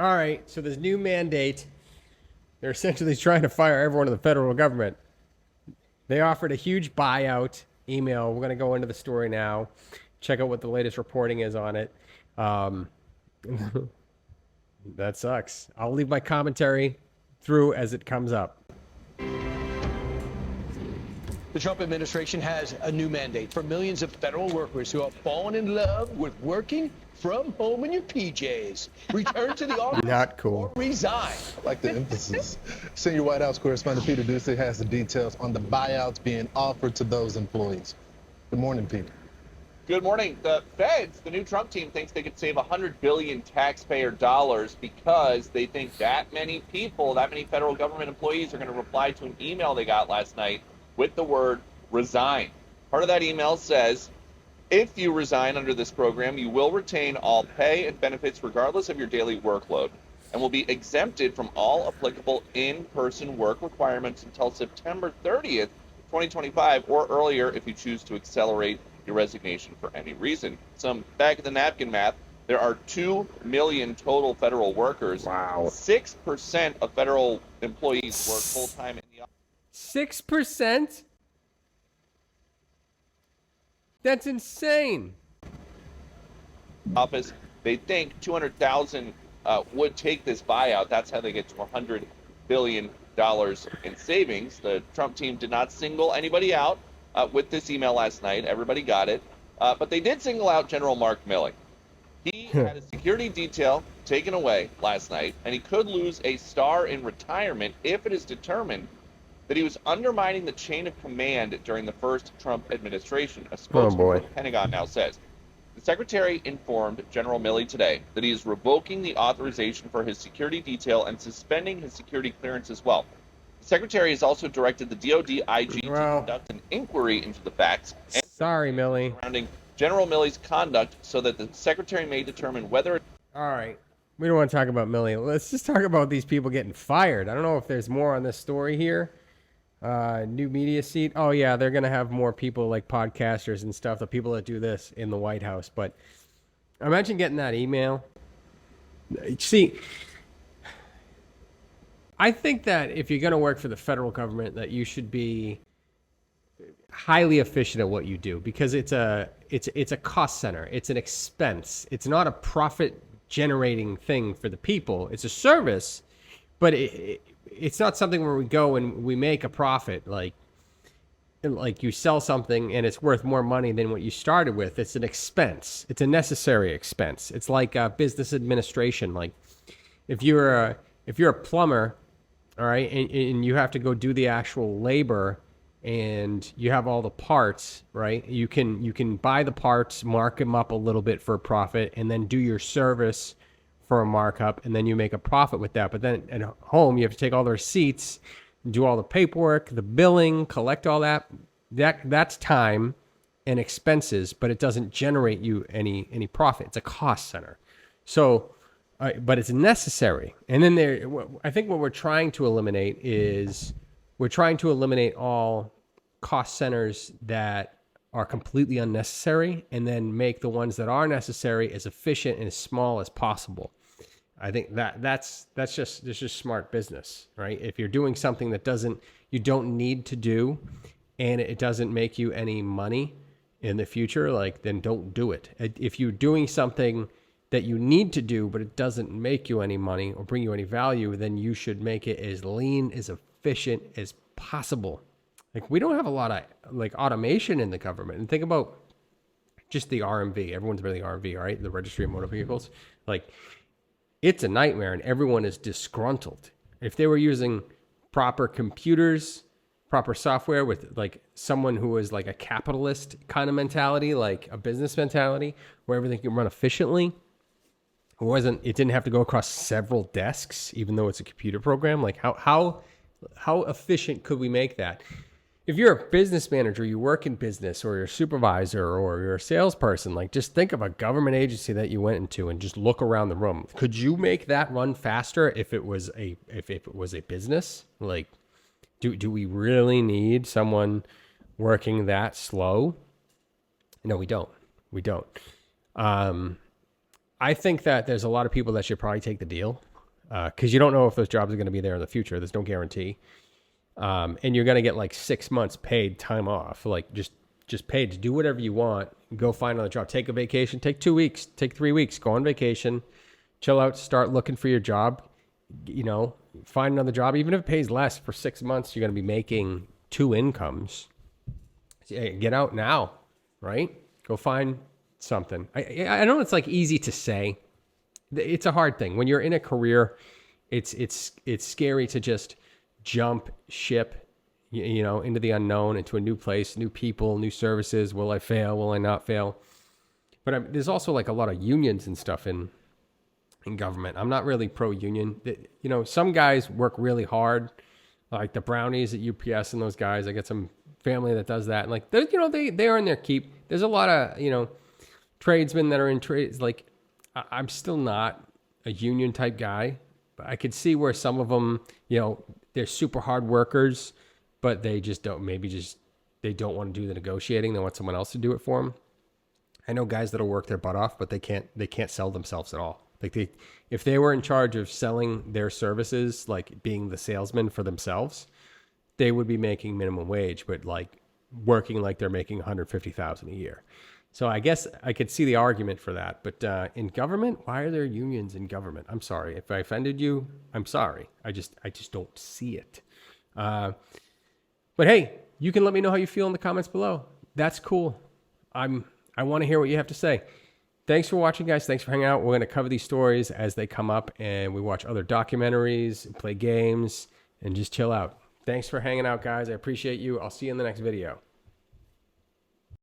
All right, so this new mandate, they're essentially trying to fire everyone in the federal government. They offered a huge buyout email. We're going to go into the story now, check out what the latest reporting is on it. That sucks. I'll leave my commentary through as it comes up. The Trump administration has a new mandate for millions of federal workers who have fallen in love with working from home in your PJs. Return to the office. Not cool. Or resign. I like the emphasis. Senior White House correspondent Peter Ducey has the details on the buyouts being offered to those employees. Good morning, Peter. Good morning. The feds, the new Trump team, thinks they could save 100 billion taxpayer dollars because they think that many people, that many federal government employees are going to reply to an email they got last night with the word resign. Part of that email says, if you resign under this program, you will retain all pay and benefits regardless of your daily workload and will be exempted from all applicable in-person work requirements until September 30th, 2025, or earlier if you choose to accelerate your resignation for any reason. Some back of the napkin math, there are 2 million total federal workers. Wow. 6% of federal employees work full-time in the office. 6%? That's insane. Office. They think 200,000 would take this buyout. That's how they get to $100 billion in savings. The Trump team did not single anybody out with this email last night. Everybody got it. But they did single out General Mark Milley. He had a security detail taken away last night, and he could lose a star in retirement if it is determined that he was undermining the chain of command during the first Trump administration, a spokesman for the Pentagon now says. The secretary informed General Milley today that he is revoking the authorization for his security detail and suspending his security clearance as well. The secretary has also directed the DoD IG to conduct an inquiry into the facts and surrounding General Milley's conduct so that the secretary may determine whether... All right. We don't want to talk about Milley. Let's just talk about these people getting fired. I don't know if there's more on this story here. New media seat. Oh yeah, they're gonna have more people like podcasters and stuff, the people that do this in the White House. But imagine getting that email. See, I think that if you're gonna work for the federal government, that you should be highly efficient at what you do, because it's a cost center. It's an expense. It's not a profit generating thing for the people. It's a service, but it's not something where we go and we make a profit. Like you sell something and it's worth more money than what you started with. It's an expense. It's a necessary expense. It's like business administration. Like if you're a plumber, all right, and you have to go do the actual labor and you have all the parts, right? You can buy the parts, mark them up a little bit for a profit, and then do your service for a markup, and then you make a profit with that. But then at home, you have to take all the receipts, do all the paperwork, the billing, collect all that. That's time and expenses, but it doesn't generate you any profit. It's a cost center. So, but it's necessary. And then I think what we're trying to eliminate is we're trying to eliminate all cost centers that are completely unnecessary, and then make the ones that are necessary as efficient and as small as possible. I think that's just smart business, right? If you're doing something that you don't need to do, and it doesn't make you any money in the future, like, then don't do it. If you're doing something that you need to do, but it doesn't make you any money or bring you any value, then you should make it as lean, as efficient as possible. Like, we don't have a lot of like automation in the government. And think about just the RMV. Everyone's been the RMV, right? The Registry of Motor Vehicles. Like, it's a nightmare, and everyone is disgruntled. If they were using proper computers, proper software with like someone who is like a capitalist kind of mentality, like a business mentality, where everything can run efficiently, it didn't have to go across several desks, even though it's a computer program. Like, how efficient could we make that? If you're a business manager, you work in business, or you're a supervisor, or you're a salesperson, like, just think of a government agency that you went into and just look around the room. Could you make that run faster if it was a business? Like, do we really need someone working that slow? No, we don't. We don't. I think that there's a lot of people that should probably take the deal. because you don't know if those jobs are going to be there in the future. There's no guarantee. And you're going to get like 6 months paid time off, like just paid to do whatever you want. Go find another job, take a vacation, take 2 weeks, take 3 weeks, go on vacation, chill out, start looking for your job, find another job. Even if it pays less for 6 months, you're going to be making 2 incomes. Get out now, right? Go find something. I know it's like easy to say. It's a hard thing when you're in a career. It's scary to just jump ship, into the unknown, into a new place, new people, new services. Will I fail? Will I not fail? But there's also like a lot of unions and stuff in government. I'm not really pro-union. Some guys work really hard, like the brownies at UPS and those guys. I get some family that does that, and like they earn their keep. There's a lot of tradesmen that are in trades. Like I'm still not a union type guy, but I could see where some of them, they're super hard workers, but they just don't. They don't want to do the negotiating. They want someone else to do it for them. I know guys that'll work their butt off, but they can't sell themselves at all. Like if they were in charge of selling their services, like being the salesman for themselves, they would be making minimum wage, but like working like they're making $150,000 a year. So I guess I could see the argument for that. But in government, why are there unions in government? I'm sorry if I offended you. I'm sorry. I just don't see it. But hey, you can let me know how you feel in the comments below. That's cool. I want to hear what you have to say. Thanks for watching, guys. Thanks for hanging out. We're going to cover these stories as they come up, and we watch other documentaries, play games, and just chill out. Thanks for hanging out, guys. I appreciate you. I'll see you in the next video.